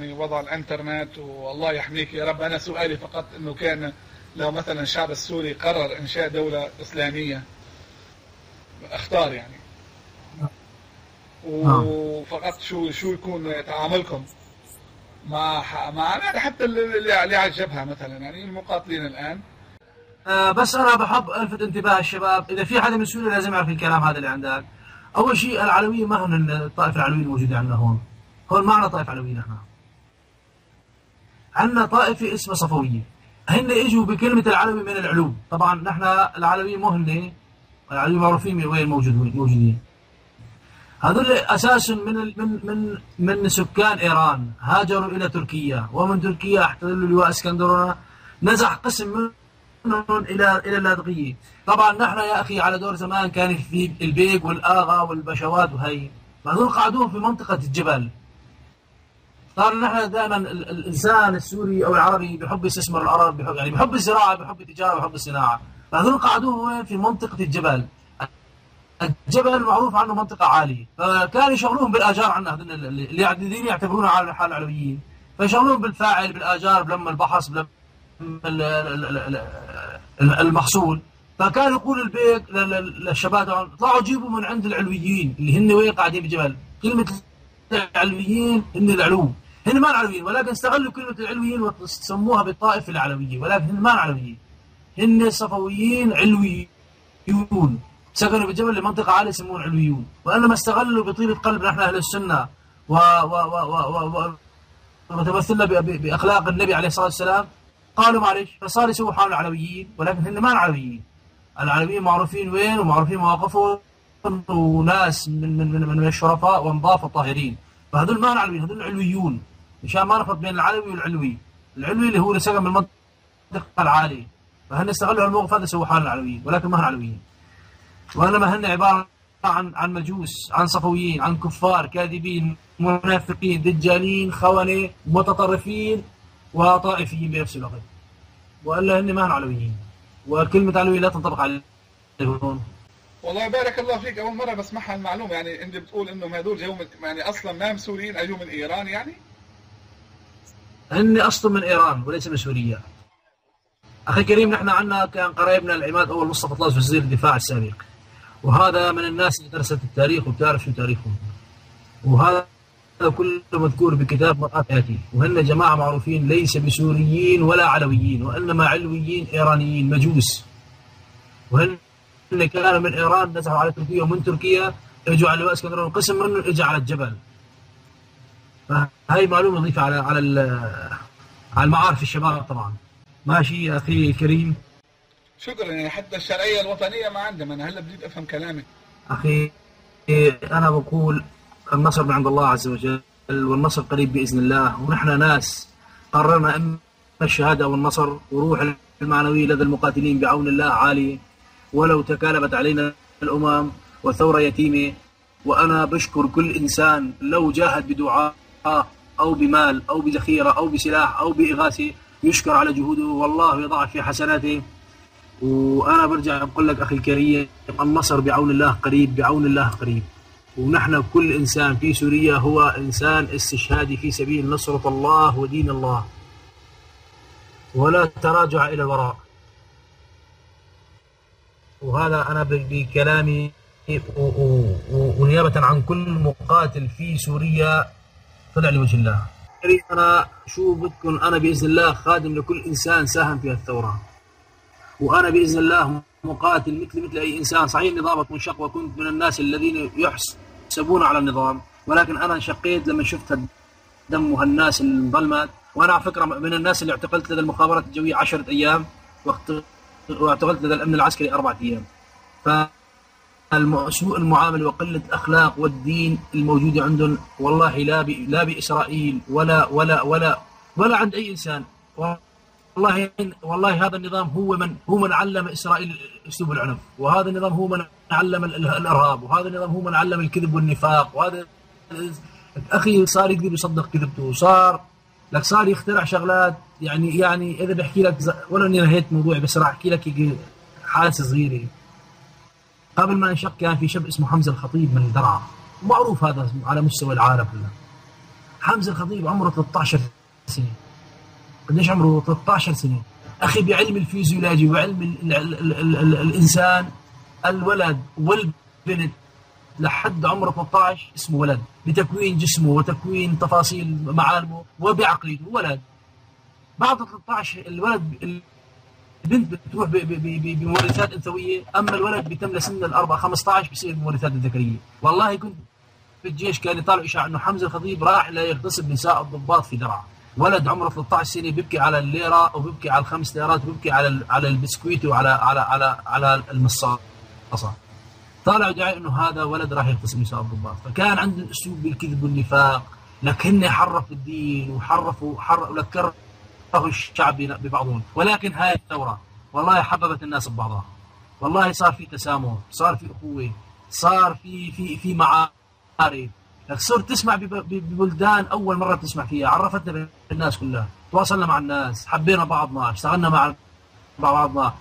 وضع الانترنت، والله يحميك يا رب. انا سؤالي فقط انه كان لو مثلا الشعب السوري قرر انشاء دولة اسلامية، اختار يعني، وفقط شو يكون تعاملكم مع يعني حتى اللي على الجبهة مثلا، يعني المقاتلين الان. بس انا بحب الفت انتباه الشباب، اذا في حدا من سوريا لازم يعرف الكلام هذا اللي عندك. اول شيء العلوية ما هن الطائفة العلوية الموجودة عندنا هون. هون معنا طائفة علوية نحن. عندنا طائفة اسمها صفوية. هن اجوا بكلمة العلوي من العلوم. طبعا نحن العلويين مو هن العلويين معروفين من وين موجودين. هذول اساسا من سكان ايران، هاجروا الى تركيا، ومن تركيا احتلوا لواء اسكندرونه، نزح قسم منهم الى اللاذقيه. طبعا نحن يا اخي على دور زمان كان في البيك والاغا والبشوات وهي، هذول قعدوهم في منطقه الجبل. صار نحن دائما الانسان السوري او العربي بحب يستثمر الارض، بحب الزراعه، بحب التجاره، بحب الصناعه. فهذول قعدوهم وين؟ في منطقه الجبل. الجبل معروف عنه منطقة عالية، فكانوا يشغلوهم بالآجار عنا هذول اللي يعتبرونها على الحال العلويين، فيشغلوهم بالفاعل بالآجار بلما البحص بلما المحصول. فكان يقول البيك للشباب اطلعوا جيبوا من عند العلويين اللي هن وين قاعدين بالجبل. كلمة العلويين هن العلو، هن ما العلويين، ولكن استغلوا كلمة العلويين وسموها بالطائفة العلوية، ولكن هن ما العلويين، هن الصفويين علويون، سكنوا بالجبل لمنطقة عالية يسمون علويون. وإنما استغلوا بطيبة قلب نحن أهل السنة وتمثلنا بأخلاق النبي عليه الصلاة والسلام، قالوا معلش، فصار يسووا حالهم علويين، ولكن هن ما العلويين. العلويين معروفين وين ومعروفين مواقفهم، وناس من الشرفاء ونضاف الطاهرين. فهذول ما العلويين، هذول علويون، مشان ما نخلط بين العلوي والعلوي. العلوي اللي هو اللي سكن بالمنطقة العالية، فهن استغلوا الموقف هذا يسووا حالهم علويين، ولكن ما العلويين. وإنما هن عبارة عن مجوس، عن صفويين، عن كفار كاذبين منافقين دجالين خونة متطرفين وطائفيين بنفس الوقت، وإلا هن ما هن علويين، وكلمة علوي لا تنطبق عليهم. والله بارك الله فيك، أول مرة بسمعها المعلومة. يعني أنت بتقول إنهم هذول جاوا يعني أصلا ما سوريين، أجوا من إيران يعني؟ هن أصلا من إيران وليس من سوريا. أخي كريم، نحن عندنا كان قرايبنا العماد أول مصطفى طلاس وزير الدفاع السابق، وهذا من الناس اللي درست التاريخ وبتعرف شو تاريخهم، وهذا كله مذكور بكتاب مرآة حياتي. وهن جماعة معروفين ليس بسوريين ولا علويين، وإنما علويين إيرانيين مجوس. وهن كانوا من إيران نزحوا على تركيا، ومن تركيا اجوا على لواء اسكندرون، وقسم منهم اجى على الجبل. فهي معلومة نضيفة على المعارف الشباب طبعا. ماشي يا أخي الكريم. شكرا. يعني حتى الشرعية الوطنية ما عندنا. أنا هلا بديت أفهم كلامك أخي. أنا بقول النصر من عند الله عز وجل، والنصر قريب بإذن الله. ونحن ناس قررنا إما الشهادة والنصر، وروح المعنوية لدى المقاتلين بعون الله عالية، ولو تكالبت علينا الأمم وثورة يتيمة. وأنا بشكر كل إنسان لو جاهد بدعاء أو بمال أو بذخيرة أو بسلاح أو بإغاثة، يشكر على جهوده، والله يضاعف في حسناته. وأنا برجع بقول لك أخي الكريم، النصر بعون الله قريب، بعون الله قريب. ونحن كل إنسان في سوريا هو إنسان استشهادي في سبيل نصرة الله ودين الله، ولا تراجع إلى الوراء. وهذا أنا بكلامي ونيابة عن كل مقاتل في سوريا طلع لوجه الله. أنا شو بدكم، أنا بإذن الله خادم لكل إنسان ساهم في الثورة، وأنا بإذن الله مقاتل مثل أي إنسان. صحيح نظامك منشق، وكنت من الناس الذين يحسبون على النظام، ولكن أنا انشقيت لما شفت الدم وهالناس اللي انظلمت. وأنا على فكرة من الناس اللي اعتقلت لدى المخابرات الجوية 10 أيام، واعتقلت لدى الأمن العسكري 4 أيام. فسوء المعاملة وقلة الأخلاق والدين الموجودة عندهم، والله لا بإسرائيل ولا عند أي إنسان. والله هذا النظام هو من علم إسرائيل أسلوب العنف، وهذا النظام هو من علم الإرهاب، وهذا النظام هو من علم الكذب والنفاق. وهذا أخي صار يكذب يصدق كذبته، صار يخترع شغلات. يعني إذا بحكي لك، ولا إني نهيت موضوعي، بس راح أحكي لك حادثة صغيرة. قبل ما انشق كان في شاب اسمه حمزة الخطيب من درعا، معروف هذا على مستوى العالم كله. حمزة الخطيب عمره 13 سنة. قديش عمره؟ 13 سنة. أخي بعلم الفيزيولوجي وعلم الإنسان، الولد والبنت لحد عمره 13 اسمه ولد، بتكوين جسمه وتكوين تفاصيل معالمه وبعقليته ولد. بعد 13 الولد، البنت بتروح بمورثات انثويه، اما الولد بيتم لسن الاربع 15 بصير بمورثات الذكريه. والله كنت في الجيش كان يطالع اشاعه انه حمزه الخطيب راح ليغتصب نساء الضباط في درعا. ولد عمره 13 سنه بيبكي على الليره وبيبكي على ال5 ليرات وبيبكي على البسكويت وعلى على المصاصه. طالع دعاء انه هذا ولد راح يغتصب نساء الضباط. فكان عنده اسلوب بالكذب والنفاق، لكن حرف الدين وحرفوا لك الشعب ببعضهم. ولكن هاي الثورة والله حببت الناس ببعضها، والله صار في تسامح، صار في أخوة، صار في معارف. لك صرت تسمع ببلدان أول مرة تسمع فيها، عرفتنا بالناس كلها، تواصلنا مع الناس، حبينا بعضنا، اشتغلنا مع بعضنا.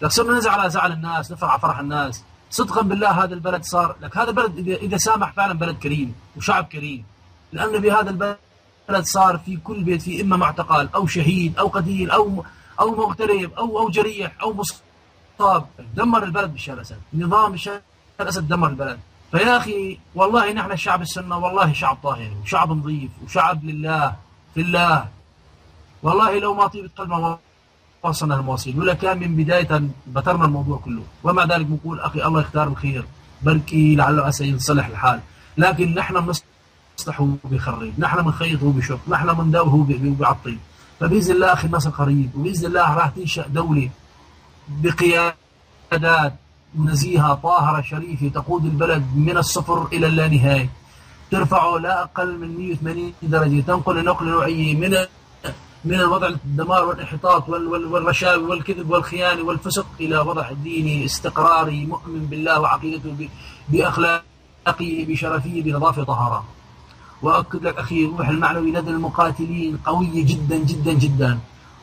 لك صرنا نزعل على زعل الناس، نفرح على فرح الناس. صدقا بالله هذا البلد صار لك، هذا البلد إذا سامح فعلا بلد كريم وشعب كريم، لأن بهذا البلد صار في كل بيت في إما معتقل أو شهيد أو قتيل أو مغترب أو جريح أو مصاب. دمر البلد بشار الأسد، نظام بشار الأسد دمر البلد. فيا أخي والله نحن الشعب السنة والله شعب طاهر وشعب نظيف وشعب لله في الله. والله لو ما طيبت قلب ما وصلنا المواصيل، ولا كان من بداية بترنا الموضوع كله. ومع ذلك بنقول أخي الله يختار الخير، بركي لعله عسى يصلح الحال. لكن نحن نصلح وبيخرب، نحن بنخيط وبيشق، نحن بنداوي وبيعطل. فبإذن الله أخي النصر قريب، وبإذن الله راح تنشأ دولة بقيادات نزيهة طاهرة شريفة تقود البلد من الصفر إلى اللانهاية، ترفعه لا أقل من 180 درجة، تنقل نقلة نوعية من الوضع الدمار والانحطاط والرشاوي والكذب والخيانة والفسق إلى وضع ديني استقراري مؤمن بالله وعقيدته بأخلاقه بشرفية بنظافة طهارة. وأكد لك أخي الروح المعنوي لدى المقاتلين قوية جدا جدا جدا،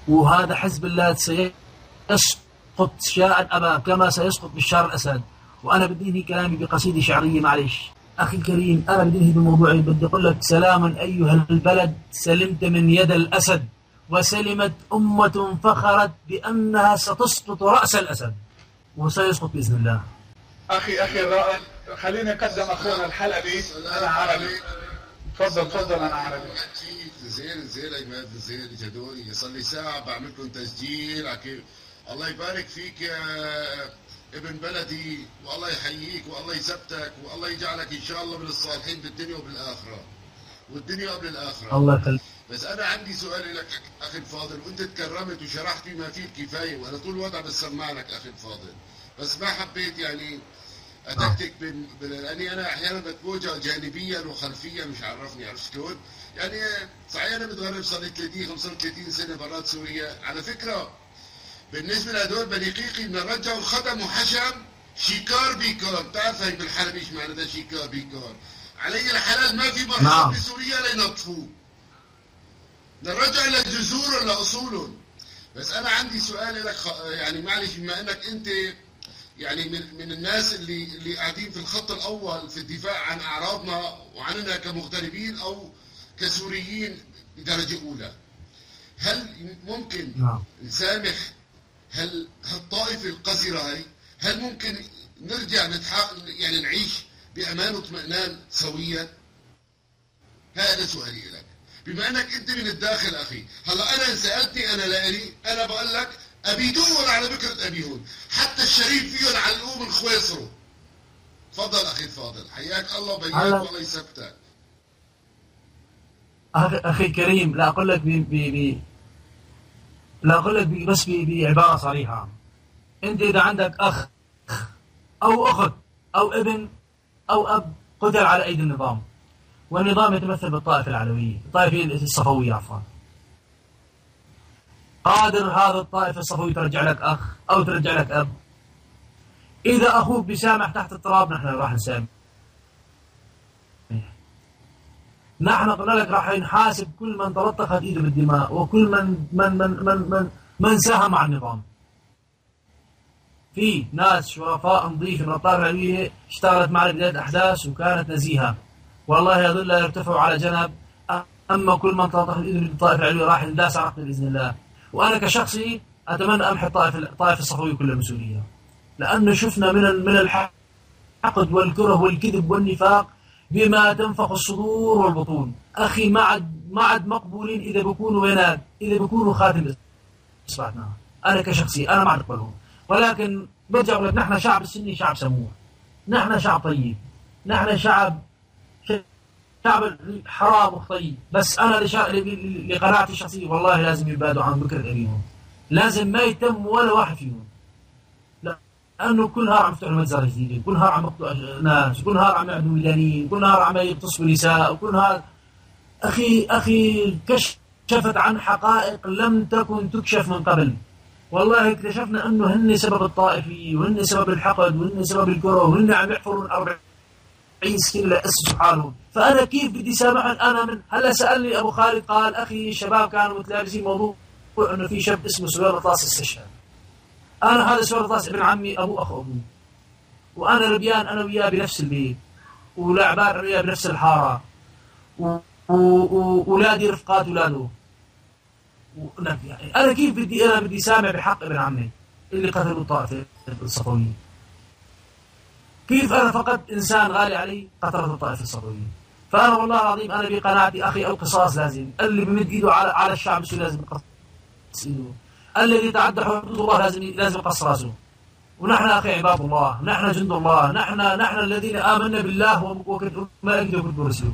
وهذا حزب الله سيسقط شاء أبا كما سيسقط بشار الأسد. وأنا بدي انهي كلامي بقصيدة شعرية معلش أخي الكريم، أنا بدي انهي بموضوعي، بدي أقول لك سلام أيها البلد، سلمت من يد الأسد، وسلمت أمة فخرت بأنها ستسقط رأس الأسد، وسيسقط بإذن الله. أخي الرائد، خليني أقدم أخونا الحلبي، أنا عربي. تفضل أنا عربي. زين عماد، زين جدولي، صار لي ساعة بعمل لكم تسجيل. الله يبارك فيك يا ابن بلدي، والله يحييك والله يثبتك والله يجعلك إن شاء الله من الصالحين بالدنيا وبالآخرة، والدنيا قبل الآخرة. الله يخليك. بس أنا عندي سؤال لك أخي الفاضل، وأنت تكرمت وشرحت بما فيه الكفاية، وأنا طول الوضع بسمع لك أخي الفاضل، بس ما حبيت يعني أتكتك لأني أنا أحيانا بتوجه جانبيا وخلفيا، مش عرفني عرفت شلون؟ يعني صحيح أنا متغرب صار لي 35 سنة برات سوريا. على فكرة بالنسبة لهدول بنقيقي بدنا نرجعوا الخدم وحشم شيكار بيكار، بتعرف هي بالحلبي ايش معنى ده شيكار بيكار؟ علي الحلال ما في مرحب بسوريا لينظفوه، نرجع لجذورهم لأصولهم. بس أنا عندي سؤال لك يعني معلش، بما أنك أنت يعني من الناس اللي قاعدين في الخط الأول في الدفاع عن أعراضنا وعننا كمغتربين أو كسوريين بدرجة أولى، هل ممكن نسامح هالطائفة القذرة هاي؟ هل ممكن نرجع يعني نعيش بأمان واطمئنان سويا؟ هذا سؤالي لك، بما أنك أنت من الداخل أخي. هلا أنا سألتني أنا لألي، أنا بقول لك أبي دور على بكرة أبيهون، حتى الشريف فيهم علقوه من خويصره. تفضل أخي الفاضل، حياك الله وبياك والله يثبتك. أخي الكريم، لا أقول لك بس بعبارة صريحة. أنت إذا عندك أخ أو أخت أو ابن أو أب قتل على أيدي النظام، والنظام يتمثل بالطائفة العلوية، الطائفة الصفوية عفوا، قادر هذا الطائفة الصفوية ترجع لك أخ أو ترجع لك أب. إذا أخوك بيسامح تحت التراب نحن راح نسامح. نحن قلنا لك راح نحاسب كل من تلطخت ايده بالدماء، وكل من ساهم مع النظام. في ناس شرفاء نظيف من الطائفة العلوية اشتغلت معنا بداية أحداث وكانت نزيهة، والله هذول لا يرتفعوا على جنب أما كل من تطرح الإذن بالطائفة العلوية راح ينداس عقد بإذن الله. وأنا كشخصي أتمنى أمحي الطائفة الصفوية كل المسؤولية، لأنه شفنا من الحقد والكره والكذب والنفاق بما تنفخ الصدور والبطون. أخي ما عاد مقبولين إذا بيكونوا وينات، إذا بيكونوا خاتم إصبعنا. أنا كشخصي أنا ما عاد أقبلهم، ولكن برجع أقول لك نحن شعب السني شعب سموح، نحن شعب طيب، نحن شعب حرام وطيب. بس أنا لقناعتي الشخصية والله لازم يبادوا عن بكرة أبيهم، لازم ما يتم ولا واحد فيهم، لأنه كل نهار عم يفتحوا مجزرة جديدة، كل نهار عم يقطعوا ناس، كل نهار عم يعدوا ميدانيين، كل نهار عم يغتصبوا نساء، وكل نهار أخي كشفت عن حقائق لم تكن تكشف من قبل. والله اكتشفنا أنه هن سبب الطائفي، وهن سبب الحقد، وهن سبب الكره، وهن عم يحفرون 40 سنة لأسسوا حالهم. فأنا كيف بدي سامحهم؟ أنا من هلا سألني أبو خالد قال أخي الشباب كانوا متلابسين موضوع أنه في شاب اسمه سوير طاس استشهد. أنا هذا سوير طاس ابن عمي أبو أخو أبوي، وأنا ربيان أنا وياه بنفس البيت، ولعبان أنا وياه بنفس الحارة، وولادي رفقات ولاده. يعني أنا كيف بدي سامع بحق ابن عمي اللي قتلوا الطائفة الصفوية؟ كيف أنا فقدت إنسان غالي علي قتلت الطائفة الصفوية؟ فأنا والله العظيم أنا بقناعتي أخي القصاص لازم، اللي بمد إيده على الشعب السوري لازم يقص إيده، الذي يتعدى حدود الله لازم يقص راسه. ونحن أخي عباد الله، نحن جند الله، نحن الذين آمنا بالله وما أكدوا برسله،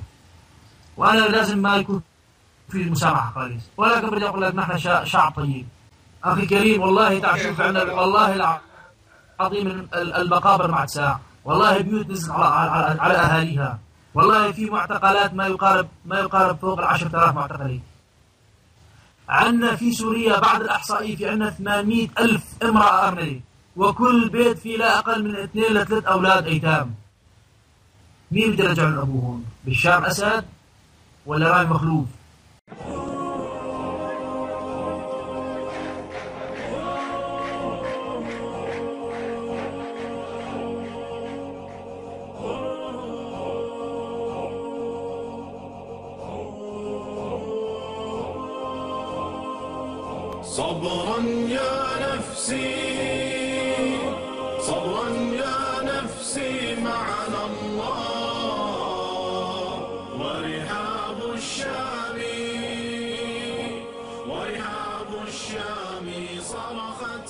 وأنا لازم ما يكون في المسامحة خالص. ولكن بدي أقول لك نحن شعب طيب أخي كريم. والله تعال شوف عندنا والله العظيم المقابر مع ساعة، والله بيوت نزلت على أهاليها، والله في معتقلات ما يقارب فوق 10,000 معتقلين. عندنا في سوريا بعد الإحصائية في عندنا 800,000 امرأة أرملة، وكل بيت فيه لا أقل من 2 ل 3 أولاد أيتام. مين بده يرجعوا لأبوهم؟ بشار أسد ولا رامي مخلوف؟ صبرا يا نفسي، صبرا يا نفسي معنا الله، ورحاب الشام صرخت